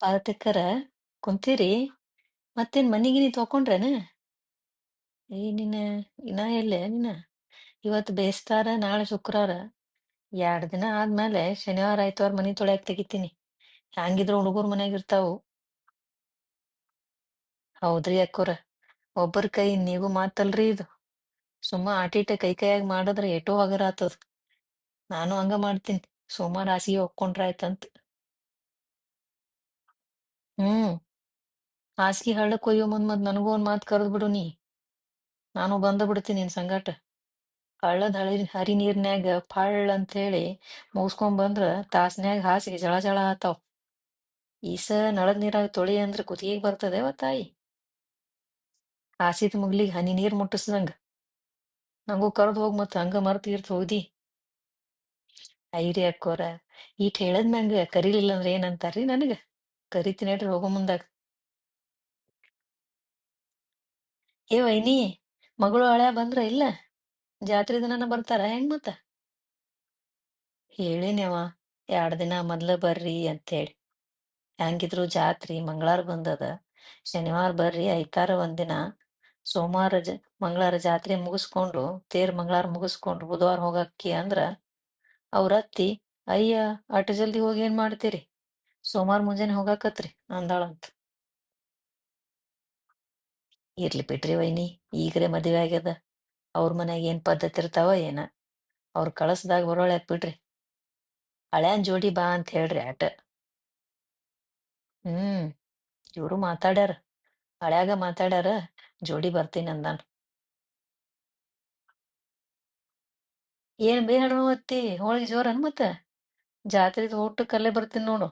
ಪಾತಕರ ಕುಂತೀರಿ? ಮತ್ತೇನ್ ಮನಿಗಿನಿ ತೊಕೊಂಡ್ರೇನ? ನೀನ ಇನ್ನ ಎಲ್ಲೇ ನೀನ? ಇವತ್ತು ಬೇಸ್ತಾರ, ನಾಳೆ ಶುಕ್ರವಾರ. 2 ದಿನ ಆದ್ಮೇಲೆ ಶನಿವಾರ ಆಯ್ತವಾರ ಮನಿ ತೊಳ್ಯಾಕ್ ತೆಗಿತೀನಿ. ಹ್ಯಾಂಗಿದ್ರು ಹುಡುಗರು ಮನ್ಯಾಗ ಇರ್ತಾವು. ಹೌದ್ರಿ ಅಕ್ಕೋರ. ಒಬ್ಬರ ಕೈ ನೀವು ಮಾತಲ್ರಿ ಇದು. ಸುಮ್ಮ ಆಟಿಟ ಕೈಯಾಗ ಮಾಡಿದ್ರ ಎಟೋ ಹಗರ ಆತದ. ನಾನು ಹಂಗ ಮಾಡ್ತೀನಿ. ಸೋಮವಾರ ಹಾಸಿಗೆ ಹೊಕ್ಕೊಂಡ್ರ ಆಯ್ತಂತ. ಹ್ಮ್. ಹಾಸಿಗೆ ಹಳ್ಳಕ್ ಒಯ್ಯೋ ಮುಂದ್ ನನಗೂ ಒಂದ್ ಮಾತ್ ಕರೆದ್ ಬಿಡು ನೀ. ನಾನು ಬಂದ ಬಿಡ್ತೀನಿ ನಿನ್ ಸಂಗಾಟ. ಹಳ್ಳದ ಹರಿ ನೀರ್ನ್ಯಾಗ ಫಳ್ ಅಂತ ಹೇಳಿ ಮುಗಿಸ್ಕೊಂಡ್ ಬಂದ್ರ ತಾಸ್ನ್ಯಾಗ ಹಾಸಿಗೆ ಜಳ ಜಳ ಆತಾವ್. ಈಸ ನಳದ್ ನೀರಾಗ ತೊಳಿ ಅಂದ್ರ ಕುತ್ತಿಗೆಗ್ ಬರ್ತದೇವ ತಾಯಿ. ಹಾಸಿದ ಮುಗ್ಲಿಗ್ ಹನಿ ನೀರ್ ಮುಟ್ಟಿಸ್ದಂಗ. ನಂಗೂ ಕರ್ದ್ ಹೋಗ್ ಮತ್ ಹಂಗ ಮರ್ತ್ ಗಿರ್ತ್ ಹೋಗ್ದಿ. ಐರಿ ಅಕ್ಕೋರ, ಈಟ್ ಹೇಳದ್ಮ್ಯಾಂಗ ಕರೀಲಿಲ್ಲ ಅಂದ್ರ ಏನಂತಾರ್ರಿ ನನಗ? ಕರಿತೀನಿ ನಡ್ರಿ ಹೋಗೋ ಮುಂದಾಗ. ಏ ವೈನಿ, ಮಗಳು ಹಳ್ಯಾ ಬಂದ್ರ ಇಲ್ಲ? ಜಾತ್ರೆ ದಿನಾನ ಬರ್ತಾರ ಹೆಂಗ್ ಮತ್ತ? ಹೇಳಿನವ 2 ದಿನ ಮೊದ್ಲ ಬರ್ರಿ ಅಂತೇಳಿ. ಹೆಂಗಿದ್ರು ಜಾತ್ರಿ ಮಂಗಳಾರ ಬಂದದ. ಶನಿವಾರ ಬರ್ರಿ, ಐತಾರ ಒಂದಿನ, ಸೋಮವಾರ ಮಂಗಳಾರ ಜಾತ್ರೆ ಮುಗಿಸ್ಕೊಂಡು ತೇರ್ ಮಂಗಳಾರ ಮುಗಿಸ್ಕೊಂಡು ಬುಧವಾರ ಹೋಗಕ್ಕಿ ಅಂದ್ರ ಅವ್ರ ಅತ್ತಿ, ಅಯ್ಯ ಅಟ್ ಜಲ್ದಿ ಹೋಗಿ ಏನ್ ಮಾಡ್ತೀರಿ, ಸೋಮವಾರ ಮುಂಜಾನೆ ಹೋಗಾಕತ್ರಿ ಅಂದಾಳಂತ. ಇರ್ಲಿ ಬಿಡ್ರಿ ವೈನಿ, ಈಗ್ರೇ ಮದ್ವೆ ಆಗ್ಯದ. ಅವ್ರ ಮನ್ಯಾಗ ಏನ್ ಪದ್ಧತಿ ಇರ್ತಾವ ಏನ. ಅವ್ರ ಕಳಸದಾಗ ಬರೋಳ್ಯಾಕ್ ಬಿಡ್ರಿ. ಹಳ್ಯಾನ್ ಜೋಡಿ ಬಾ ಅಂತ ಹೇಳ್ರಿ ಆಟ. ಹ್ಮ್. ಇವ್ರು ಮಾತಾಡ್ಯಾರ. ಹಳ್ಯಾಗ ಮಾತಾಡ್ಯಾರ, ಜೋಡಿ ಬರ್ತೀನಿ ಅಂದಾನ. ಏನ್ ಬೇ ಹನುಮತ್ತಿ, ಹೋಳಿಗೆ ಜೋರನ್ ಮತ್ತ? ಜಾತ್ರೆದ್ ಊಟಕ್ಕಲ್ಲೇ ಬರ್ತೀನಿ ನೋಡು.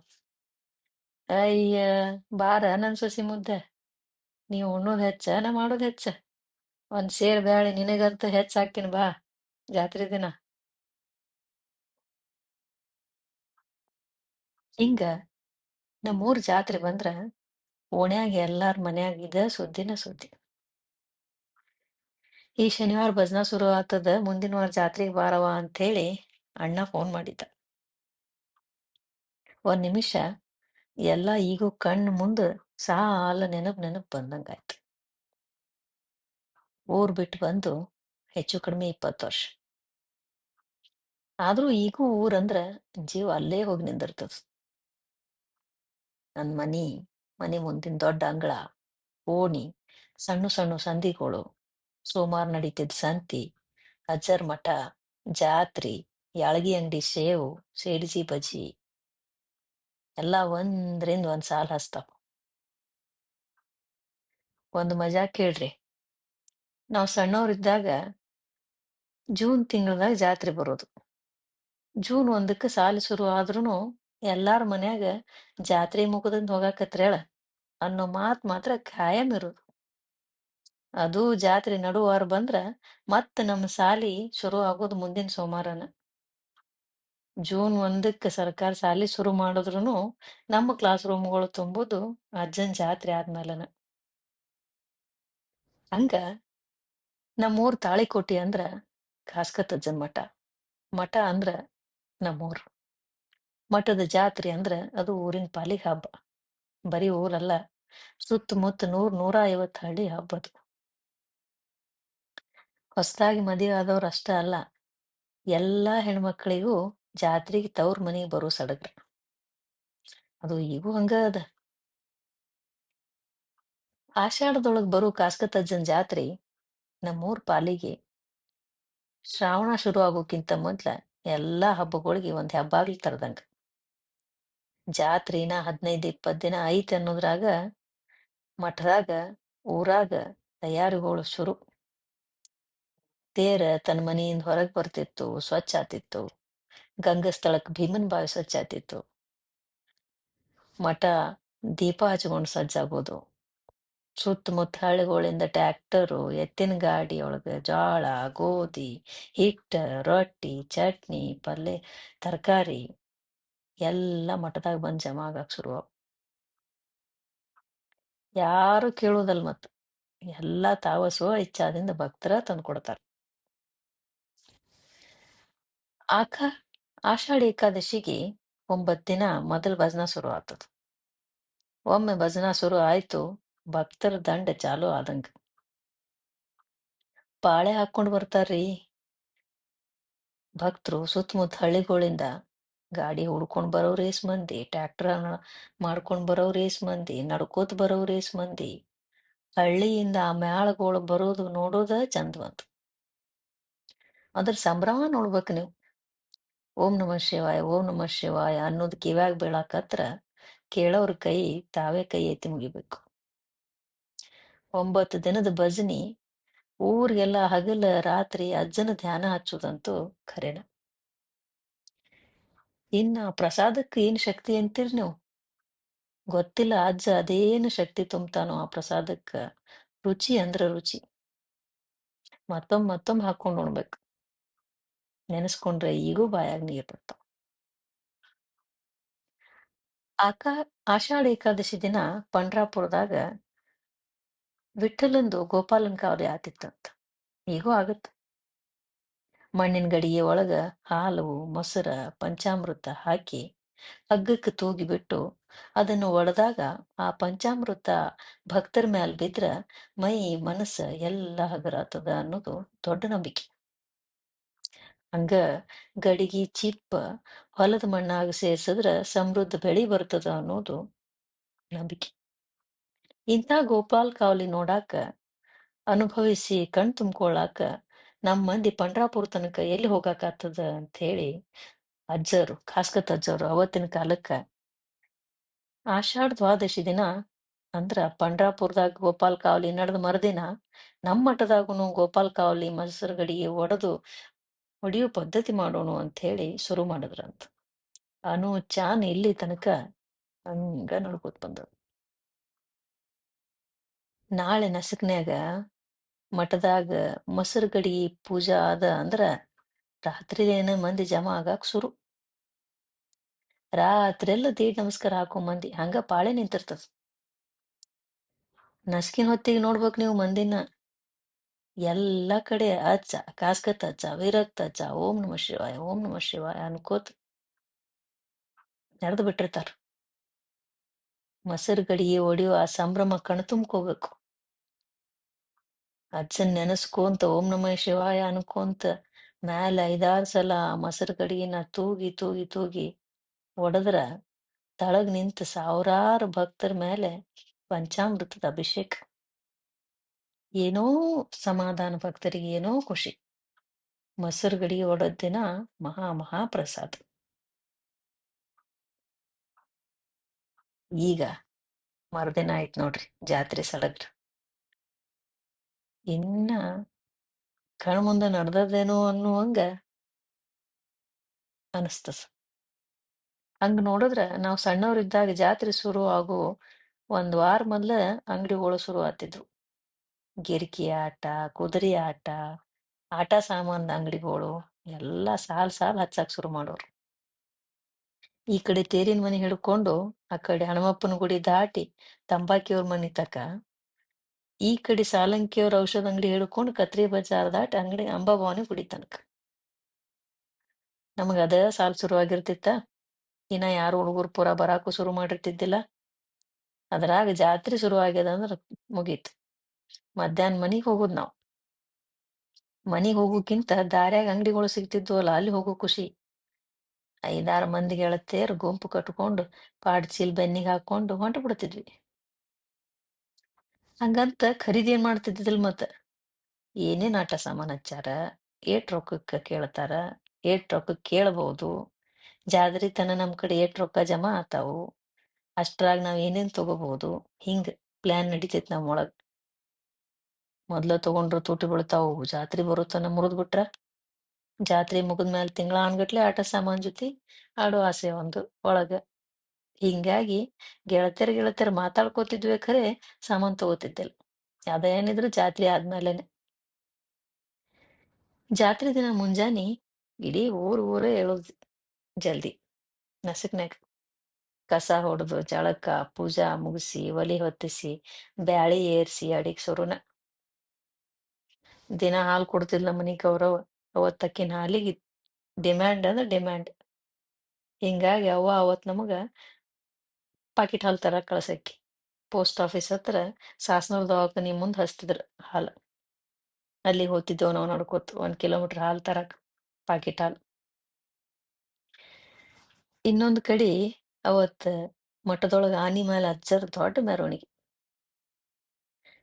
ಅಯ್ಯ, ಬಾರ ನನ್ ಸೊಸಿ ಮುದ್ದ. ನೀವ್ ಉಣ್ಣೋದ್ ಹೆಚ್ಚ ನಾ ಮಾಡೋದ್ ಹೆಚ್ಚ. ಒಂದ್ ಸೇರ್ ಬ್ಯಾಳಿ ನಿನಗಂತ ಹೆಚ್ಚ ಹಾಕ್ತೀನಿ ಬಾ, ಜಾತ್ರೆ ದಿನ. ಹಿಂಗ ನಮ್ಮೂರ್ ಜಾತ್ರೆ ಬಂದ್ರ ಓಣ್ಯಾಗ ಎಲ್ಲಾರ್ ಮನ್ಯಾಗ ಇದ ಸುದ್ದಿನ ಸುದ್ದಿ. ಈ ಶನಿವಾರ ಭಜನಾ ಶುರು ಆತದ, ಮುಂದಿನ ವಾರ ಜಾತ್ರೆಗೆ ಬಾರವ ಅಂತ ಹೇಳಿ ಅಣ್ಣ ಫೋನ್ ಮಾಡಿದ್ದ. ಒಂದ್ ನಿಮಿಷ ಎಲ್ಲ ಈಗೂ ಕಣ್ ಮುಂದ ಸಾಲ ನೆನಪ್ ಬಂದಂಗಾಯ್ತು. ಊರ್ ಬಿಟ್ಟು ಬಂದು ಹೆಚ್ಚು ಕಡಿಮೆ 20 ವರ್ಷ. ಆದ್ರೂ ಈಗೂ ಊರಂದ್ರ ಜೀವ ಅಲ್ಲೇ ಹೋಗಿ ನಿಂದಿರ್ತದ. ನನ್ ಮನಿ ಮುಂದಿನ ದೊಡ್ಡ ಅಂಗಳ, ಓಣಿ, ಸಣ್ಣ ಸಣ್ಣ ಸಂದಿಗಳು, ಸೋಮಾರ್ ನಡೀತಿದ್ ಸಂತಿ, ಅಜ್ಜರ್ ಮಠ, ಜಾತ್ರಿ, ಯಾಳಗಿ ಅಂಗಡಿ ಸೇವು, ಸೇಡ್ಜಿ ಬಜ್ಜಿ ಎಲ್ಲಾ ಒಂದ್ರಿಂದ ಒಂದ್ ಸಾಲ್ ಹಚ್ತಾವ. ಒಂದು ಮಜಾ ಕೇಳ್ರಿ. ನಾವ್ ಸಣ್ಣವ್ರಿದ್ದಾಗ ಜೂನ್ ತಿಂಗಳದಾಗ ಜಾತ್ರೆ ಬರೋದು. ಜೂನ್ 1ಕ್ಕೆ ಸಾಲಿ ಶುರು ಆದ್ರೂನು ಎಲ್ಲಾರ ಮನ್ಯಾಗ ಜಾತ್ರೆ ಮುಗದಿಂದ ಹೋಗಾಕತ್ರೇಳ ಅನ್ನೋ ಮಾತ್ ಮಾತ್ರ ಖಾಯಂ ಇರೋದು. ಅದು ಜಾತ್ರೆ ನಡುವಾರ ಬಂದ್ರ ಮತ್ತ ನಮ್ಮ ಸಾಲಿ ಶುರು ಆಗೋದು ಮುಂದಿನ ಸೋಮವಾರನ. ಜೂನ್ 1ಕ್ಕೆ ಸರ್ಕಾರ ಸಾಲಿ ಶುರು ಮಾಡಿದ್ರುನು ನಮ್ಮ ಕ್ಲಾಸ್ ರೂಮ್ಗಳು ತುಂಬುದು ಅಜ್ಜನ್ ಜಾತ್ರೆ ಆದ್ಮೇಲನ. ಹಂಗ ನಮ್ಮೂರ್ ತಾಳಿಕೋಟಿ ಅಂದ್ರ ಕಾಸ್ಕತಜ್ಜನ್ ಮಠ. ಮಠ ಅಂದ್ರ ನಮ್ಮೂರ್. ಮಠದ ಜಾತ್ರೆ ಅಂದ್ರ ಅದು ಊರಿನ ಪಾಲಿಗೆ ಹಬ್ಬ. ಬರೀ ಊರಲ್ಲ, ಸುತ್ತಮುತ್ತ 100-150 ಹಳ್ಳಿ ಹಬ್ಬದು. ಹೊಸದಾಗಿ ಮದುವೆ ಆದವ್ರು ಅಷ್ಟ ಅಲ್ಲ, ಎಲ್ಲಾ ಹೆಣ್ಮಕ್ಳಿಗೂ ಜಾತ್ರೆಗೆ ತವ್ರ ಮನೆಗೆ ಬರೋ ಸಡಗ್ರ. ಅದು ಈಗೂ ಹಂಗ ಅದ. ಆಷಾಢದೊಳಗ್ ಬರೋ ಕಾಸ್ಕತಜ್ಜನ್ ಜಾತ್ರೆ ನಮ್ಮೂರ್ ಪಾಲಿಗೆ ಶ್ರಾವಣ ಶುರು ಆಗೋಕ್ಕಿಂತ ಮೊದ್ಲ ಎಲ್ಲಾ ಹಬ್ಬಗಳಿಗೆ ಒಂದ್ ಹೆಬ್ಬಾಗ್ಲಿ ತರದಂಗ. ಜಾತ್ರಿನ 15-20 ದಿನ ಐತ್ ಅನ್ನೋದ್ರಾಗ ಮಠದಾಗ, ಊರಾಗ ತಯಾರಿಗಳು ಶುರು. ತೇರ ತನ್ನ ಮನೆಯಿಂದ ಹೊರಗ್ ಬರ್ತಿತ್ತು, ಸ್ವಚ್ಛ ಆತಿತ್ತು. ಗಂಗಸ್ಥಳಕ್ ಭೀಮನ್ ಬಾವಿ ಸ್ವಚ್ಛ ಆತಿತ್ತು. ಮಠ ದೀಪ ಹಚ್ಕೊಂಡ್ ಸಜ್ಜಾಗೋದು. ಸುತ್ತಮುತ್ತ ಹಳ್ಳಿಗಳಿಂದ ಟ್ರ್ಯಾಕ್ಟರು, ಎತ್ತಿನ ಗಾಡಿ ಒಳಗ ಜೋಳ, ಗೋಧಿ, ಹಿಟ್ಟ, ರೊಟ್ಟಿ, ಚಟ್ನಿ, ಪಲ್ಯ, ತರಕಾರಿ ಎಲ್ಲ ಮಠದಾಗ ಬಂದ್ ಜಮಾ ಆಗಕ್ ಶುರು. ಯಾರು ಕೇಳುವುದಲ್ ಮತ್ ಎಲ್ಲಾ ತಾವ ಸ್ವ ಇಚ್ಛಾದಿಂದ ಭಕ್ತರ ತಂದ್ಕೊಡ್ತಾರ. ಆಖ ಆಷಾಢ ಏಕಾದಶಿಗೆ 9 ದಿನ ಮೊದಲ್ ಭಜನಾ ಶುರು ಆಗ್ತದ. ಒಮ್ಮೆ ಭಜನಾ ಶುರು ಆಯ್ತು, ಭಕ್ತರ ದಂಡ ಚಾಲು ಆದಂಗ. ಪಾಳೆ ಹಾಕ್ಕೊಂಡ್ ಬರ್ತಾರ್ರಿ ಭಕ್ತರು ಸುತ್ತಮುತ್ತ ಹಳ್ಳಿಗಳಿಂದ. ಗಾಡಿ ಹುಡ್ಕೊಂಡ್ ಬರೋರ್ ಏಸ್ ಮಂದಿ, ಟ್ರ್ಯಾಕ್ಟರ್ ಮಾಡ್ಕೊಂಡ್ ಬರೋರ್ ಏಸ್ ಮಂದಿ, ನಡ್ಕೋತ ಬರೋರ್ ಏಸ್ ಮಂದಿ. ಹಳ್ಳಿಯಿಂದ ಆ ಮ್ಯಾಳಗಳು ಬರೋದು ನೋಡೋದ ಚಂದವಂತ. ಅದ್ರ ಸಂಭ್ರಮ ನೋಡ್ಬೇಕು ನೀವು. ಓಂ ನಮಃ ಶಿವಾಯ, ಓಂ ನಮಃ ಶಿವಾಯ ಅನ್ನೋದು ಕಿವ್ಯಾಗ ಬೀಳಾಕತ್ರ ಕೇಳೋರ್ ಕೈ ತಾವೇ ಕೈ ಎತ್ತಿ ಮುಗಿಬೇಕು. 9 ದಿನದ ಭಜನಿ ಊರಿಗೆಲ್ಲ ಹಗಲ ರಾತ್ರಿ ಅಜ್ಜನ ಧ್ಯಾನ ಹಚ್ಚುದಂತೂ ಖರೇನ. ಇನ್ನ ಆ ಪ್ರಸಾದಕ್ಕೆ ಏನ್ ಶಕ್ತಿ ಅಂತೀರಿ ನೀವು? ಗೊತ್ತಿಲ್ಲ ಅಜ್ಜ ಅದೇನು ಶಕ್ತಿ ತುಂಬ್ತಾನೋ ಆ ಪ್ರಸಾದಕ್ಕ. ರುಚಿ ಅಂದ್ರ ರುಚಿ. ಮತ್ತೊಮ್ಮೆ ಹಾಕೊಂಡ್ ಉಣ್ಬೇಕು. ನೆನೆಸ್ಕೊಂಡ್ರೆ ಈಗೂ ಬಾಯಾಗ ನೀರ್ ಬರ್ತಾವ. ಆಕಾ ಆಷಾಢ ಏಕಾದಶಿ ದಿನ ಪಂಡ್ರಾಪುರದಾಗ ವಿಠ್ಠಲಂದು ಗೋಪಾಲನ್ ಕಾವಲಿ ಆತಿತ್ತಂತ. ಈಗೂ ಆಗತ್ತ. ಮಣ್ಣಿನ ಗಡಿಗೆ ಒಳಗ ಹಾಲು, ಮೊಸರ, ಪಂಚಾಮೃತ ಹಾಕಿ ಹಗ್ಗಕ್ಕೆ ತೂಗಿಬಿಟ್ಟು ಅದನ್ನು ಒಡೆದಾಗ ಆ ಪಂಚಾಮೃತ ಭಕ್ತರ ಮ್ಯಾಲ್ ಬಿದ್ರ ಮೈ ಮನಸ್ಸ ಎಲ್ಲ ಹಗರಾತದ ಅನ್ನೋದು ದೊಡ್ಡ ನಂಬಿಕೆ. ಹಂಗ ಗಡಿಗಿ ಚಿಪ್ಪ ಹೊಲದ ಮಣ್ಣಾಗ ಸೇರ್ಸಿದ್ರ ಸಮೃದ್ಧ ಬೆಳಿ ಬರ್ತದ ಅನ್ನೋದು ನಂಬಿಕೆ. ಇಂಥ ಗೋಪಾಲ್ ಕಾವಲಿ ನೋಡಾಕ, ಅನುಭವಿಸಿ ಕಣ್ ತುಂಬ್ಕೊಳ್ಳಾಕ ನಮ್ ಮಂದಿ ಪಂಡ್ರಾಪುರ ತನಕ ಎಲ್ಲಿ ಹೋಗಾಕಾಗ್ತದ ಅಂತ ಹೇಳಿ ಅಜ್ಜರು, ಖಾಸ್ಕತ್ ಅಜ್ಜರು ಅವತ್ತಿನ ಕಾಲಕ್ಕ ಆಷಾಢ ದ್ವಾದಶಿ ದಿನ ಅಂದ್ರ ಪಂಡ್ರಾಪುರದಾಗ ಗೋಪಾಲ್ ಕಾವಲಿ ನಡೆದ ಮರುದಿನ ನಮ್ಮ ಮಠದಾಗುನು ಗೋಪಾಲ್ ಕಾವಲಿ ಮೊಸರು ಗಡಿಗೆ ಹೊಡಿಯೋ ಪದ್ಧತಿ ಮಾಡೋಣ ಅಂತ ಹೇಳಿ ಶುರು ಮಾಡಿದ್ರಂತ. ಅನು ಚಾನ್ ಇಲ್ಲಿ ತನಕ ಹಂಗ ನಡ್ಕೋತ ಬಂದದ. ನಾಳೆ ನಸಕ್ನ್ಯಾಗ ಮಠದಾಗ ಮೊಸರು ಗಡಿ ಪೂಜಾ ಅದ ಅಂದ್ರ ರಾತ್ರಿಲೇನ ಮಂದಿ ಜಮಾ ಆಗಾಕ್ ಶುರು. ರಾತ್ರೆಲ್ಲ ದೀಡ್ ನಮಸ್ಕಾರ ಹಾಕೋ ಮಂದಿ ಹಂಗ ಪಾಳೆ ನಿಂತಿರ್ತದ. ನಸ್ಕಿನ ಹೊತ್ತಿಗೆ ನೋಡ್ಬೇಕು ನೀವು ಮಂದಿನ. ಎಲ್ಲ ಕಡೆ ಅಜ್ಜ, ಕಾಸ್ಕತ್ ಅಜ್ಜ, ವಿರಕ್ತ ಅಜ್ಜ, ಓಂ ನಮಃ ಶಿವಾಯ, ಓಂ ನಮಃ ಶಿವಾಯ ಅನ್ಕೋತ ನಡೆದು ಬಿಟ್ಟಿರ್ತಾರ. ಮೊಸರು ಗಡಿಗೆ ಹೊಡಿಯೋ ಆ ಸಂಭ್ರಮ ಕಣ್ತುಂಬ್ಕೋಬೇಕು. ಅಜ್ಜನ್ ನೆನಸ್ಕೊಂತ ಓಂ ನಮಃ ಶಿವಾಯ ಅನ್ಕೊಂತ ಮ್ಯಾಲ 5-6 ಸಲ ಆ ಮೊಸರು ಗಡಿಗೆನ ತೂಗಿ ಒಡದ್ರ ತಳಗ್ ನಿಂತ ಸಾವಿರಾರು ಭಕ್ತರ ಮೇಲೆ ಪಂಚಾಮೃತದ ಅಭಿಷೇಕ. ಏನೋ ಸಮಾಧಾನ, ಭಕ್ತರಿಗೆ ಏನೋ ಖುಷಿ. ಮೊಸರು ಗಡಿಗೆ ಒಡದ್ ದಿನ ಮಹಾ ಪ್ರಸಾದ. ಈಗ ಮರುದಿನ ಆಯ್ತು ನೋಡ್ರಿ ಜಾತ್ರೆ ಸಡಗ್ರ. ಇನ್ನ ಕಣ್ಮುಂದ ನಡ್ದದೇನೋ ಅನ್ನುವಂಗ ಅನಸ್ತದ. ಹಂಗ ನೋಡಿದ್ರ ನಾವ್ ಸಣ್ಣವ್ರಿದ್ದಾಗ ಜಾತ್ರೆ ಶುರು ಆಗೋ 1 ವಾರ ಮೊದ್ಲ ಅಂಗಡಿಗಳು ಶುರು ಆತಿದ್ವು. ಗಿರ್ಕಿ ಆಟ, ಕುದುರೆ ಆಟ ಸಾಮಾನ್ ಅಂಗಡಿಗಳು ಎಲ್ಲಾ ಸಾಲ್ ಹಚ್ಚಾಕ್ ಶುರು ಮಾಡೋರು. ಈ ಕಡೆ ತೇರಿನ ಮನೆ ಹಿಡ್ಕೊಂಡು ಆ ಕಡೆ ಹನುಮಪ್ಪನ ಗುಡಿ ದಾಟಿ ತಂಬಾಕಿಯವ್ರ ಮನಿ ತಕ, ಈ ಕಡೆ ಸಾಲಂಕಿಯವ್ರ ಔಷಧ ಅಂಗಡಿ ಹಿಡ್ಕೊಂಡು ಕತ್ರಿ ಬಜಾರ್ ದಾಟಿ ಅಂಗಡಿ ಅಂಬಾಭವಾನಿ ಗುಡಿ ತನಕ. ನಮಗ ಅದ ಸಾಲ್ ಶುರುವಾಗಿರ್ತಿತ್ತ. ಇನ್ನ ಯಾರು ಹುಡುಗರು ಪೂರ ಬರಾಕು ಶುರು ಮಾಡಿರ್ತಿದ್ದಿಲ್ಲ. ಅದ್ರಾಗ ಜಾತ್ರೆ ಶುರು ಆಗ್ಯದ ಅಂದ್ರ ಮುಗೀತು. ಮಧ್ಯಾಹ್ನ ಮನಿಗ್ ಹೋಗುದ್ ನಾವ್. ಮನಿಗ್ ಹೋಗೋಕ್ಕಿಂತ ದಾರ್ಯಾಗ ಅಂಗಡಿಗಳು ಸಿಗ್ತಿದ್ವಲ್ಲ ಅಲ್ಲಿ ಹೋಗೋ ಖುಷಿ. 5-6 ಮಂದಿ ಗೆಳತಿಯರು ಗುಂಪು ಕಟ್ಕೊಂಡು ಪಾಡ್ಚೀಲ್ ಬೆನ್ನಿಗೆ ಹಾಕೊಂಡು ಹೊಂಟು ಬಿಡ್ತಿದ್ವಿ. ಹಂಗಂತ ಖರೀದಿ ಏನ್ ಮಾಡ್ತಿದ್ದಿಲ್ ಮತ್ತ. ಏನೇನ್ ಆಟ ಸಾಮಾನ್ ಹಚ್ಚಾರ, ಏಟ್ ರೊಕ್ಕಕ್ಕ ಕೇಳ್ತಾರ, ಏಟ್ ರೊಕ್ಕಕ್ ಕೇಳಬಹುದು, ಜಾತ್ರಿ ತನ ನಮ್ ಕಡೆ ಏಟ್ ರೊಕ್ಕ ಜಮಾ ಆತಾವು, ಅಷ್ಟ್ರಾಗ ನಾವ್ ಏನೇನ್ ತಗೋಬಹುದು, ಹಿಂಗ್ ಪ್ಲಾನ್ ನಡಿತೈತ್ ನಮ್ಮೊಳಗ್. ಮೊದ್ಲ ತಗೊಂಡ್ರ ತುಟಿ ಬೀಳ್ತಾವು, ಜಾತ್ರೆ ಬರೋ ತನ ಮುರಿದ್ ಬಿಟ್ರ, ಜಾತ್ರೆ ಮುಗಿದ್ಮ್ಯಾಲ ತಿಂಗಳಾನ್ಗಟ್ಲೆ ಆಟ ಸಾಮಾನ್ ಜೊತೆ ಆಡೋ ಆಸೆ ಒಂದು ಒಳಗ. ಹಿಂಗಾಗಿ ಗೆಳತಿಯರ್ ಮಾತಾಡ್ಕೋತಿದ್ವಿ ಖರೆ ಸಾಮಾನ್ ತಗೋತಿದ್ದಿಲ್ಲ. ಅದೇನಿದ್ರು ಜಾತ್ರೆ ಆದ್ಮೇಲೆನೆ. ಜಾತ್ರೆ ದಿನ ಮುಂಜಾನಿ ಇಡೀ ಊರೇ ಏಳೋದು ಜಲ್ದಿ. ನಸಕ್ನ್ಯಾಗ ಕಸ ಹೊಡೆದು ಜಳಕ ಪೂಜಾ ಮುಗಿಸಿ ಒಲಿ ಹೊತ್ತಿಸಿ ಬ್ಯಾಳಿ ಏರ್ಸಿ ಅಡಿಗ್ ಶುರುನ. ದಿನ ಹಾಲು ಕೊಡ್ತಿದ್ಲ ಮನಿ ಗೌರವ. ಅವತ್ತಕ್ಕಿನ ಹಾಲಿಗೆ ಡಿಮ್ಯಾಂಡ್ ಅಂದ್ರ ಡಿಮ್ಯಾಂಡ್. ಹಿಂಗಾಗಿ ಅವ್ವ ಅವತ್ ನಮಗ ಪಾಕಿಟ್ ಹಾಲು ತರಕ್ ಕಳ್ಸಕ್ಕಿ. ಪೋಸ್ಟ್ ಆಫೀಸ್ ಹತ್ರ ಸಾಸ್ನೂರ್ ದವಾಖಾನಿ ಮುಂದೆ ಹಚ್ತಿದ್ರು ಹಾಲು. ಅಲ್ಲಿಗೆ ಹೋಗ್ತಿದ್ದೆವು ನಾವು ನಡ್ಕೋತ 1 ಕಿಲೋಮೀಟರ್ ಹಾಲು ತರಕ್, ಪಾಕಿಟ್ ಹಾಲು. ಇನ್ನೊಂದು ಕಡೆ ಅವತ್ ಮಠದೊಳಗ ಆನಿ ಮೇಲೆ ಅಜ್ಜರ್ ದೊಡ್ಡ ಮೆರವಣಿಗೆ.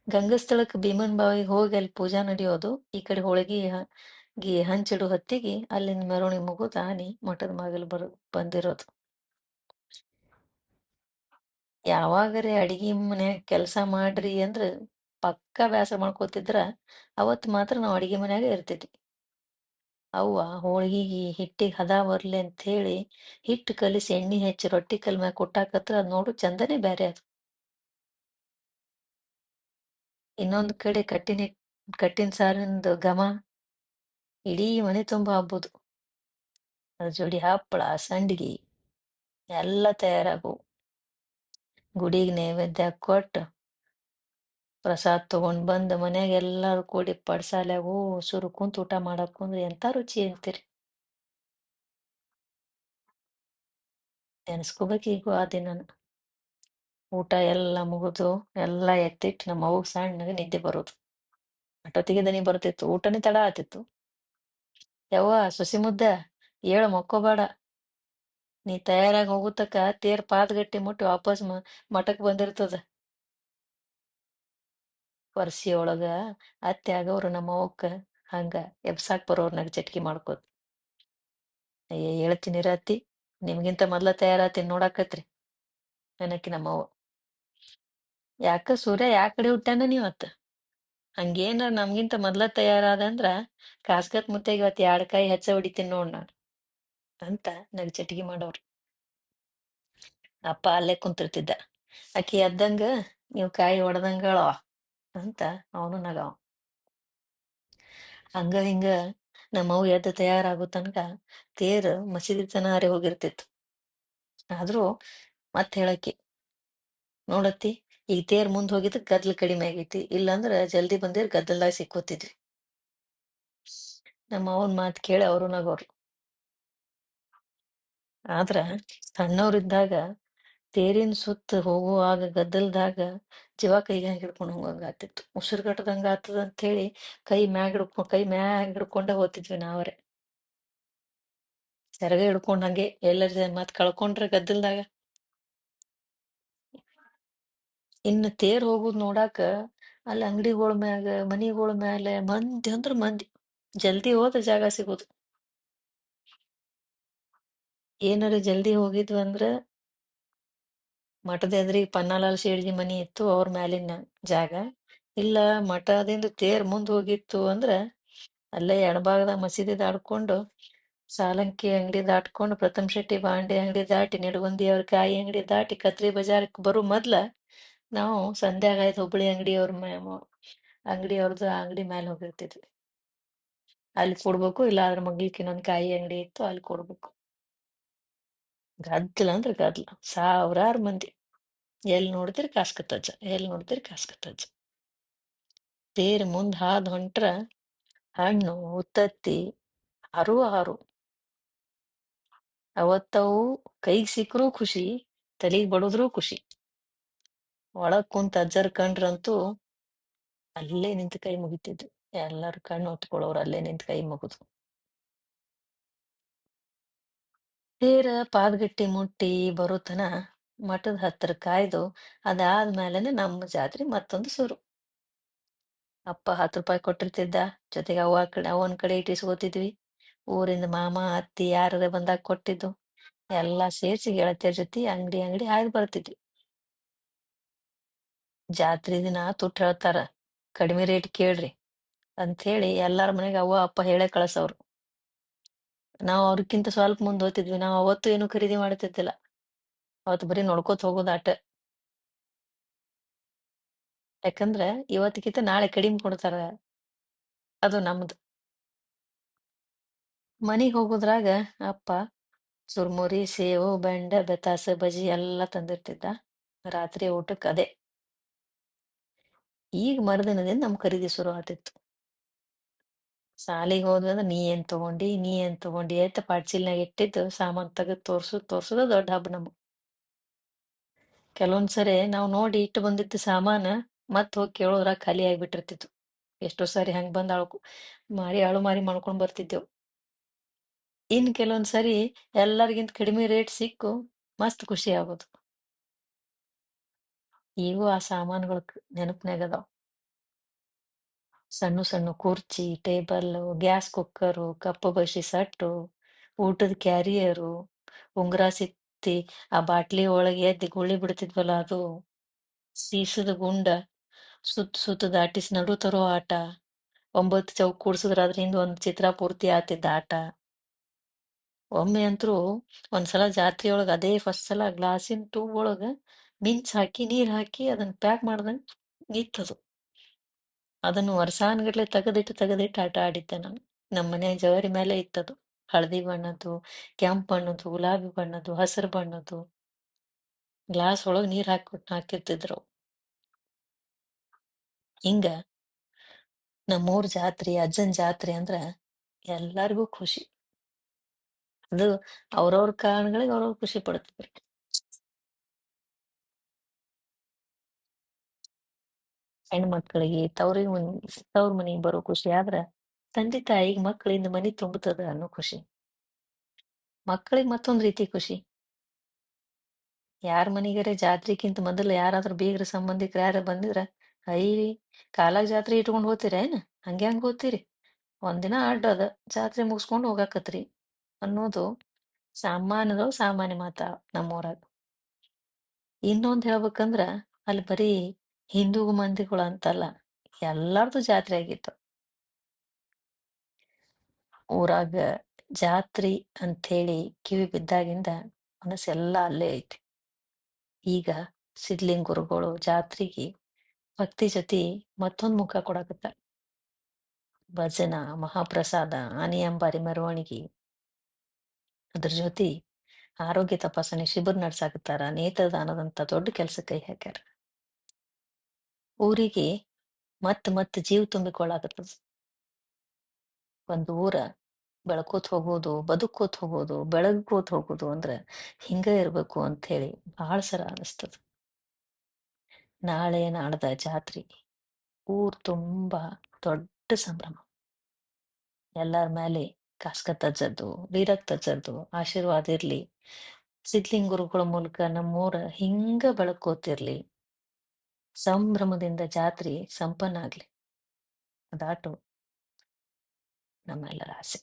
ಗಂಗಸ್ಥಳಕ್ಕೆ ಭೀಮನ್ ಬಾವಿಗೆ ಹೋಗಿ ಅಲ್ಲಿ ಪೂಜಾ ನಡೆಯೋದು, ಈ ಕಡೆ ಹೋಳಿಗೆ ಹಂಚಿಡು ಹೊತ್ತಿಗೆ ಅಲ್ಲಿಂದ ಮೆರವಣಿಗೆ ಮುಗಿದು ಆನಿ ಮಠದ ಮಗಲ್ ಬಂದಿರೋದು. ಯಾವಾಗರೇ ಅಡಿಗೆ ಮನ್ಯಾಗ ಕೆಲಸ ಮಾಡ್ರಿ ಅಂದ್ರ ಪಕ್ಕಾ ಬ್ಯಾಸರ ಮಾಡ್ಕೋತಿದ್ರ ಅವತ್ ಮಾತ್ರ ನಾವು ಅಡಿಗೆ ಮನ್ಯಾಗ ಇರ್ತಿದ್ವಿ. ಅವ್ವ ಹೋಳ್ಗಿಗೆ ಹಿಟ್ಟಿಗೆ ಹದ ಬರ್ಲಿ ಅಂತ ಹೇಳಿ ಹಿಟ್ಟು ಕಲಿಸಿ ಎಣ್ಣೆ ಹೆಚ್ಚಿ ರೊಟ್ಟಿ ಕಲ್ ಮ್ಯಾಗ ಕೊಟ್ಟಾಕತ್ರ ಅದ್ ನೋಡು ಚಂದನೇ ಬ್ಯಾರೆ ಅದು. ಇನ್ನೊಂದ್ ಕಡೆ ಕಟ್ಟಿನ ಸಾರಿಂದು ಘಮ ಇಡೀ ಮನೆ ತುಂಬಾ ಹಬ್ಬುದು. ಅದ್ರ ಜೋಡಿ ಹಪ್ಪಳ ಸಂಡ್ಗಿ ಎಲ್ಲ ತಯಾರಾಗು. ಗುಡಿಗೆ ನೈವೇದ್ಯ ಕೊಟ್ಟು ಪ್ರಸಾದ್ ತಗೊಂಡ್ ಬಂದು ಮನ್ಯಾಗ ಎಲ್ಲಾರು ಕೂಡಿ ಪಡ್ಸಾಲ್ಯಾಗ ಸುರು ಕುಂತ ಊಟ ಮಾಡಕ್ ಕುಂದ್ರಿ ಎಂತ ರುಚಿ ಅಂತೀರಿ. ನೆನ್ಸ್ಕೋಬೇಕು ಈಗೂ ಆ ದಿನನ. ಊಟ ಎಲ್ಲ ಮುಗಿದು ಎಲ್ಲ ಎತ್ತಿಟ್ಟು ನಮ್ಮ ಅವ್ಗ ಸಣ್ಣಗೆ ನಿದ್ದೆ ಬರೋದು. ಅಟೊತ್ತಿಗೆ ದನಿ ಬರ್ತಿತ್ತು, ಊಟನೇ ತಡ ಆತಿತ್ತು. ಯವ್ವ ಸೊಸಿ ಮುದ್ದ ಏಳು ಮಕ್ಕೋಬೇಡ, ನೀ ತಯಾರಾಗಿ ಹೋಗುತಕ್ಕ ತೇರ್ ಪಾದಗಟ್ಟಿ ಮುಟ್ಟಿ ವಾಪಸ್ ಮಠಕ್ ಬಂದಿರ್ತದ. ವರ್ಷಿಯೊಳಗ ಅತ್ತೆ ಆಗವ್ರು ನಮ್ಮ ಅವ್ವಕ್ಕ ಹಂಗ ಎಬ್ಸಾಕ್ ಬರೋರ್ನಾಗ ಚಟ್ಕಿ ಮಾಡ್ಕೋತ. ಅಯ್ಯ ಹೇಳ್ತೀನಿ ಅತ್ತಿ, ನಿಮ್ಗಿಂತ ಮೊದ್ಲ ತಯಾರಾತೀನಿ ನೋಡಾಕತ್ರಿ ಅನ್ನಕಿ ನಮ್ಮವ್ವ. ಯಾಕ ಸೂರ್ಯ ಯಾ ಕಡೆ ಹುಟ್ಟ್ಯಾನ ನೀವತ್ತ? ಹಂಗೇನ ನಮ್ಗಿಂತ ಮೊದ್ಲ ತಯಾರಾದಂದ್ರ ಕಾಸ್ಕತ್ ಮುತ್ತೆಗೆ ಇವತ್ತು 2 ಕಾಯಿ ಹೆಚ್ಚ ಹೊಡಿತೀನಿ ನೋಡ್ ನಾನು ಅಂತ ನಗ್ ಚಟಿಗಿ ಮಾಡೋರು. ಅಪ್ಪ ಅಲ್ಲೇ ಕುಂತಿರ್ತಿದ್ದ. ಆಕಿ ಎದ್ದಂಗ ನೀವು ಕಾಯಿ ಹೊಡೆದಂಗಳವ ಅಂತ ಅವನು ನಗವ. ಹಂಗ ಹಿಂಗ ನಮ್ಮವ್ ಎದ್ದು ತಯಾರಾಗೋ ತನಕ ತೇರ್ ಮಸೀದಿ ತನಾರೇ ಹೋಗಿರ್ತಿತ್ತು. ಆದ್ರೂ ಮತ್ ಹೇಳಕ್ಕಿ, ನೋಡತ್ತಿ ಈಗ ತೇರ್ ಮುಂದ್ ಹೋಗಿದ್ದು ಗದ್ಲ ಕಡಿಮೆ ಆಗೈತಿ, ಇಲ್ಲಾಂದ್ರ ಜಲ್ದಿ ಬಂದಿರ್ ಗದ್ದಲ್ದಾಗ ಸಿಕ್ಕೋತಿದ್ವಿ. ನಮ್ಮ ಅವನ್ ಮಾತ್ ಕೇಳಿ ಅವರು ನಗೋರು. ಆದ್ರ ಸಣ್ಣವ್ರಿದ್ದಾಗ ತೇರಿನ ಸುತ್ತ ಹೋಗುವಾಗ ಗದ್ದಲ್ದಾಗ ಜೀವ ಕೈಗೆ ಹಿಡ್ಕೊಂಡು ಹೋಗಂಗ ಆತಿತ್ತು. ಉಸಿರುಗಟ್ಟದಂಗ ಆತದ ಅಂತ ಹೇಳಿ ಕೈ ಮ್ಯಾಗ್ ಹಿಡ್ಕೊಂಡ ಹೋಗ್ತಿದ್ವಿ ನಾವರೇ. ಸೆರಗ ಹಿಡ್ಕೊಂಡ್ ಹಂಗೆ ಎಲ್ಲರ ಮತ್ ಕಳ್ಕೊಂಡ್ರ ಗದ್ದಲ್ದಾಗ. ಇನ್ನು ತೇರ್ ಹೋಗುದ್ ನೋಡಾಕ ಅಲ್ಲಿ ಅಂಗಡಿಗಳ ಮ್ಯಾಗ ಮನಿಗಳ ಮ್ಯಾಲೆ ಮಂದಿ ಅಂದ್ರ ಮಂದಿ. ಜಲ್ದಿ ಹೋದ ಜಾಗ ಸಿಗೋದು. ಏನಾರ ಜಲ್ದಿ ಹೋಗಿದ್ವಿ ಅಂದ್ರ ಮಠದ ಎದ್ರಿಗೆ ಪನ್ನಾಲಾಲ್ ಶೇಡ್ಜಿ ಮನಿ ಇತ್ತು, ಅವ್ರ ಮ್ಯಾಲಿನ ಜಾಗ. ಇಲ್ಲ ಮಠದಿಂದ ತೇರ್ ಮುಂದ್ ಹೋಗಿತ್ತು ಅಂದ್ರ ಅಲ್ಲೇ ಎಡಭಾಗದಾಗ ಮಸೀದಿ ದಾಟ್ಕೊಂಡು ಸಾಲಂಕಿ ಅಂಗಡಿ ದಾಟ್ಕೊಂಡು ಪ್ರಥಮ್ ಶೆಟ್ಟಿ ಬಾಂಡೆ ಅಂಗಡಿ ದಾಟಿ ನಿಡಗುಂದಿ ಅವ್ರ ಕಾಯಿ ಅಂಗಡಿ ದಾಟಿ ಕತ್ರಿ ಬಜಾರಕ್ ಬರೋ ಮೊದ್ಲ ನಾವು ಸಂಧ್ಯಾಗ ಆಯ್ತು ಹುಬ್ಬಳ್ಳಿ ಅಂಗಡಿ ಅವ್ರದ್ದು ಅಂಗಡಿ ಮ್ಯಾಲ ಹೋಗಿರ್ತಿದ್ವಿ. ಅಲ್ಲಿ ಕೊಡ್ಬೇಕು, ಇಲ್ಲ ಅದ್ರ ಮಗ್ಲಿಕ್ ಇನ್ನೊಂದ್ ಕಾಯಿ ಅಂಗಡಿ ಇತ್ತು ಅಲ್ಲಿ ಕೊಡ್ಬೇಕು. ಗದ್ದಲ ಅಂದ್ರೆ ಗದ್ದಲ, ಸಾವಿರಾರು ಮಂದಿ. ಎಲ್ಲಿ ನೋಡ್ತಿರಿ ಕಾಸ್ಕತ್ತಜ್ಜ, ಎಲ್ಲಿ ನೋಡ್ತಿರಿ ಕಾಸ್ಕತ್ತಜ್ಜ. ತೇರ್ ಮುಂದ್ ಹಾದ್ ಹೊಂಟ್ರ ಹಣ್ಣು ಉತ್ತತ್ತಿ ಹಾರು. ಅವತ್ತವು ಕೈಗ್ ಸಿಕ್ಕರೂ ಖುಷಿ, ತಲಿಗ್ ಬಡುದ್ರೂ ಖುಷಿ. ಒಳಗ್ ಕುಂತ ಅಜ್ಜರ್ ಕಂಡ್ರಂತೂ ಅಲ್ಲೇ ನಿಂತ ಕೈ ಮುಗಿತಿದ್ರು. ಎಲ್ಲಾರು ಕಣ್ಣು ಹೊತ್ಕೊಳ್ಳೋರು ಅಲ್ಲೇ ನಿಂತ ಕೈ ಮುಗಿದು. ತೇರ ಪಾದಗಟ್ಟಿ ಮುಟ್ಟಿ ಬರೋತನ ಮಠದ ಹತ್ರ ಕಾಯ್ದು ಅದಾದ್ಮೇಲೆನೆ ನಮ್ಮ ಜಾತ್ರೆ ಮತ್ತೊಂದು ಶುರು. ಅಪ್ಪ 10 ರೂಪಾಯಿ ಕೊಟ್ಟಿರ್ತಿದ್ದ, ಜೊತೆಗೆ ಅವನ್ ಕಡೆ ಇಟ್ಟಿಸ್ಕೋತಿದ್ವಿ. ಊರಿಂದ ಮಾಮ ಅತ್ತಿ ಯಾರದೇ ಬಂದಾಗ ಕೊಟ್ಟಿದ್ದು ಎಲ್ಲಾ ಸೇರ್ಸಿ ಗೆಳತಿಯರ್ ಜೊತೆ ಅಂಗಡಿ ಹಾಯ್ದು ಬರ್ತಿದ್ವಿ. ಜಾತ್ರೆ ದಿನ ತುಟ್ಟ ಹೇಳ್ತಾರ, ಕಡಿಮೆ ರೇಟ್ ಕೇಳ್ರಿ ಅಂತ ಹೇಳಿ ಎಲ್ಲಾರ ಮನೆಗೆ ಅವ್ವ ಅಪ್ಪ ಹೇಳೇ ಕಳ್ಸವ್ರು. ನಾವು ಅವ್ರಕ್ಕಿಂತ ಸ್ವಲ್ಪ ಮುಂದ್ ಹೋಗ್ತಿದ್ವಿ. ನಾವು ಅವತ್ತು ಏನು ಖರೀದಿ ಮಾಡ್ತಿದ್ದಿಲ್ಲ, ಅವತ್ತು ಬರೀ ನೋಡ್ಕೋತ ಹೋಗೋದು ಆಟ. ಯಾಕಂದ್ರ ಇವತ್ತಿಗಿಂತ ನಾಳೆ ಕಡಿಮೆ ಕೊಡ್ತಾರ, ಅದು ನಮ್ದು. ಮನಿಗ್ ಹೋಗುದ್ರಾಗ ಅಪ್ಪ ಚುರ್ಮುರಿ ಸೇವು ಬೆಂಡೆ ಬೆತಾಸ ಬಜಿ ಎಲ್ಲಾ ತಂದಿರ್ತಿದ್ದ. ರಾತ್ರಿ ಊಟಕ್ಕೆ ಅದೇ. ಈಗ ಮರುದಿನದಿಂದ ನಮ್ ಖರೀದಿ ಶುರು ಆತಿತ್ತು. ಸಾಲಿಗೆ ಹೋದ್ವಿ ಅಂದ್ರೆ ನೀ ಏನ್ ತಗೊಂಡಿ ಅಂತ ಪಾಡ್ಚಿಲ್ನಾಗ ಇಟ್ಟಿದ್ದು ಸಾಮಾನ್ ತೆಗೆದು ತೋರ್ಸುದ ದೊಡ್ಡ ಹಬ್ಬ ನಮ್ಗೆ. ಕೆಲವೊಂದ್ಸರಿ ನಾವು ನೋಡಿ ಇಟ್ಟು ಬಂದಿದ್ದ ಸಾಮಾನ ಮತ್ ಹೋಗಿ ಕೇಳೋದ್ರಾಗ ಖಾಲಿ ಆಗಿಬಿಟ್ಟಿರ್ತಿತ್ತು. ಎಷ್ಟೋ ಸಾರಿ ಹಂಗ್ ಬಂದ್ ಮಾರಿ ಅಳುಮಾರಿ ಮಾಡ್ಕೊಂಡ್ ಬರ್ತಿದ್ದೆವು. ಇನ್ ಕೆಲವೊಂದ್ಸರಿ ಎಲ್ಲರಿಗಿಂತ ಕಡಿಮೆ ರೇಟ್ ಸಿಕ್ಕು ಮಸ್ತ್ ಖುಷಿ ಆಗೋದು. ಈಗೂ ಆ ಸಾಮಾನುಗಳು ನೆನಪನ್ಯಾಗ ಅದಾವ. ಸಣ್ಣ ಸಣ್ಣ ಕುರ್ಚಿ, ಟೇಬಲ್ಲು, ಗ್ಯಾಸ್ ಕುಕ್ಕರು, ಕಪ್ಪು ಬಸಿ ಸಟ್ಟು, ಊಟದ ಕ್ಯಾರಿಯರು, ಉಂಗುರ ಸಿತ್ತಿ ಆ ಬಾಟ್ಲಿ ಒಳಗೆ ಎದ್ದಿ ಗುಳ್ಳಿ ಬಿಡ್ತಿದ್ವಲ್ಲ ಅದು, ಸೀಸದ ಗುಂಡ, ಸುತ್ತ ದಾಟಿಸಿ ನಡು ತರೋ ಆಟ, 9 ಚೌಕ್ ಕೂಡ್ಸಿದ್ರ ಅದ್ರಿಂದ ಒಂದ್ ಚಿತ್ರ ಪೂರ್ತಿ ಆತಿದ್ದ ಆಟ. ಒಮ್ಮೆ ಅಂತ್ರು ಒಂದ್ಸಲ ಜಾತ್ರೆಯೊಳಗ ಅದೇ ಫಸ್ಟ್ ಸಲ ಗ್ಲಾಸಿನ ಟ್ಯೂಬ್ ಒಳಗ ಮಿಂಚ್ ಹಾಕಿ ನೀರ್ ಹಾಕಿ ಅದನ್ನ ಪ್ಯಾಕ್ ಮಾಡ್ದಂಗ್ ಇತ್ತದು. ಅದನ್ನು ವರ್ಷಾನ್ಗಟ್ಲೆ ತೆಗೆದಿಟ್ಟು ಆಟ ಆಡಿದ್ದೆ ನಾನು. ನಮ್ಮ ಮನೆ ಜವರಿ ಮೇಲೆ ಇತ್ತದು. ಹಳದಿ ಬಣ್ಣದ್ದು, ಕೆಂಪು ಬಣ್ಣದ್ದು, ಗುಲಾಬಿ ಬಣ್ಣದ್ದು, ಹಸಿರು ಬಣ್ಣದ್ದು ಗ್ಲಾಸ್ ಒಳಗ್ ನೀರ್ ಹಾಕಿರ್ತಿದ್ರು. ಹಿಂಗ ನಮ್ಮೂರ್ ಜಾತ್ರೆ, ಅಜ್ಜನ್ ಜಾತ್ರೆ ಅಂದ್ರ ಎಲ್ಲಾರ್ಗೂ ಖುಷಿ. ಅದು ಅವ್ರವ್ರ ಕಾರಣಗಳಿಗೆ ಅವ್ರವ್ರ ಖುಷಿ ಪಡ್ತಿದ್ರು. ಹೆಣ್ಮಕ್ಳಿಗೆ ತವ್ರ ಮನಿಗ್ ಬರೋ ಖುಷಿ ಆದ್ರ ತಂದೆ ತಾಯಿಗೆ ಮಕ್ಕಳಿಂದ ಮನಿ ತುಂಬುತ್ತದ ಅನ್ನೋ ಖುಷಿ. ಮಕ್ಕಳಿಗೆ ಮತ್ತೊಂದ್ ರೀತಿ ಖುಷಿ. ಯಾರ ಮನಿಗಾರೆ ಜಾತ್ರೆಕ್ಕಿಂತ ಮೊದಲು ಯಾರಾದ್ರೂ ಬೀಗ್ರ ಸಂಬಂಧಿಕರು ಯಾರ ಬಂದಿದ್ರ ಐ ಕಾಲಾಗ ಜಾತ್ರೆ ಇಟ್ಕೊಂಡ್ ಹೋಗ್ತೀರೇನ್? ಹಂಗ್ಯಾಂಗ್ ಹೋಗ್ತೀರಿ? ಒಂದಿನ ಅಡ್ಡ ಅದ ಜಾತ್ರೆ ಮುಗಿಸ್ಕೊಂಡು ಹೋಗಾಕತ್ರಿ ಅನ್ನೋದು ಸಾಮಾನ್ಯ ಮಾತ ನಮ್ಮೂರಾಗ. ಇನ್ನೊಂದ್ ಹೇಳ್ಬೇಕಂದ್ರ ಅಲ್ಲಿ ಬರೀ ಹಿಂದೂ ಮಂದಿಗಳು ಅಂತಲ್ಲ, ಎಲ್ಲಾರ್ದು ಜಾತ್ರೆ ಆಗಿತ್ತು ಊರಾಗ. ಜಾತ್ರಿ ಅಂಥೇಳಿ ಕಿವಿ ಬಿದ್ದಾಗಿಂದ ಮನಸ್ಸೆಲ್ಲ ಅಲ್ಲೇ ಐತಿ. ಈಗ ಸಿದ್ಲಿಂಗ್ ಗುರುಗಳು ಜಾತ್ರೆಗೆ ಭಕ್ತಿ ಜೊತೆ ಮತ್ತೊಂದ್ ಮುಖ ಕೊಡಕತ್ತಾರ. ಭಜನ, ಮಹಾಪ್ರಸಾದ, ಆನಿ ಅಂಬಾರಿ ಮೆರವಣಿಗೆ, ಅದ್ರ ಜೊತೆ ಆರೋಗ್ಯ ತಪಾಸಣೆ ಶಿಬಿರ ನಡ್ಸಾಕತ್ತಾರ. ನೇತ್ರದಾನದಂತ ದೊಡ್ಡ ಕೆಲ್ಸ ಕೈ ಹಾಕ್ಯಾರ. ಊರಿಗೆ ಮತ್ ಜೀವ ತುಂಬಿಕೊಳ್ಳಾಕತ್ತದ. ಒಂದ್ ಊರ ಬೆಳ್ಕೋತ್ ಹೋಗೋದು, ಬದುಕೋತ್ ಹೋಗೋದು, ಬೆಳಗ್ಕೋತ್ ಹೋಗೋದು ಅಂದ್ರ ಹಿಂಗ ಇರ್ಬೇಕು ಅಂತ ಹೇಳಿ ಬಹಳ ಸರ ಅನಿಸ್ತದ. ನಾಳೆ ನಾಡ್ದ ಜಾತ್ರಿ, ಊರ್ ತುಂಬಾ ದೊಡ್ಡ ಸಂಭ್ರಮ. ಎಲ್ಲಾರ ಮೇಲೆ ಕಾಸ್ಕ ತಜ್ಜದ್ದು, ವೀರಕ್ ತಜ್ಜದ್ದು ಆಶೀರ್ವಾದ ಇರ್ಲಿ. ಸಿದ್ಲಿಂಗ್ ಗುರುಗಳ ಮೂಲಕ ನಮ್ಮೂರ ಹಿಂಗ ಬೆಳಕೋತಿರ್ಲಿ. ಸಂಭ್ರಮದಿಂದ ಜಾತ್ರೆ ಸಂಪನ್ನ ಆಗ್ಲಿ. ಅದಾಟು ನಮ್ಮೆಲ್ಲರ ಆಸೆ.